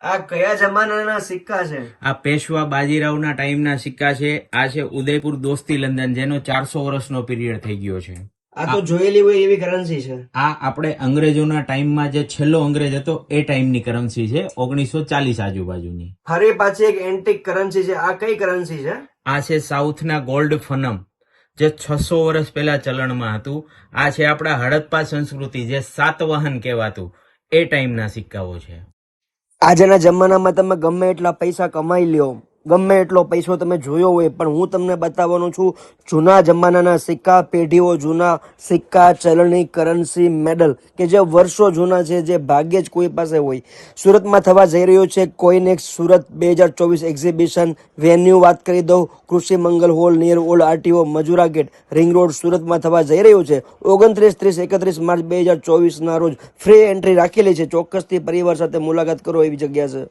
આ કયા જમાનાના સિક્કા છે? આ પેશવા બાજીરાવના ટાઈમના સિક્કા છે. આ છે ઉદયપુર દોસ્તી લંડન, જેનો 400 વર્ષનો પીરિયડ થઈ ગયો છે. આ તો જોયેલી હોય એવી કરન્સી છે. આ આપણે અંગ્રેજોના ટાઈમમાં જે છેલ્લો અંગ્રેજ હતો એ ટાઈમની કરન્સી છે, 1940 આજુબાજુની. ફરી પાછી એક એન્ટિક કરન્સી છે. આ કઈ કરન્સી છે? આ છે સાઉથના ગોલ્ડ ફનમ, જે 600 વર્ષ પહેલા ચલણમાં હતું. આ છે આપણા હડપ્પા સંસ્કૃતિ, જે સાતવાહન કહેવાતું, એ ટાઈમના સિક્કાઓ છે. આજના જમાનામાં તમે ગમે એટલા પૈસા કમાઈ લ્યો, ગમે એટલો પૈસો તમે જોયો હોય, પણ હું તમને બતાવવાનું છું જૂના જમાનાના સિક્કા, પેઢીઓ જૂના સિક્કા, ચલણી, કરન્સી, મેડલ કે જે વર્ષો જૂના છે, જે ભાગ્યે જ કોઈ પાસે હોય. સુરતમાં થવા જઈ રહ્યું છે કોઇનેક્સ સુરત 2024 એક્ઝિબિશન. વેન્યુ વાત કરી દઉં, Krishi Mangal hall near old RTO, Majura gate, ring road, સુરતમાં થવા જઈ રહ્યું છે. 29, 30, 31 માર્ચ 2024 ના રોજ ફ્રી એન્ટ્રી રાખેલી છે. ચોક્કસથી પરિવાર સાથે મુલાકાત કરો એવી જગ્યા છે.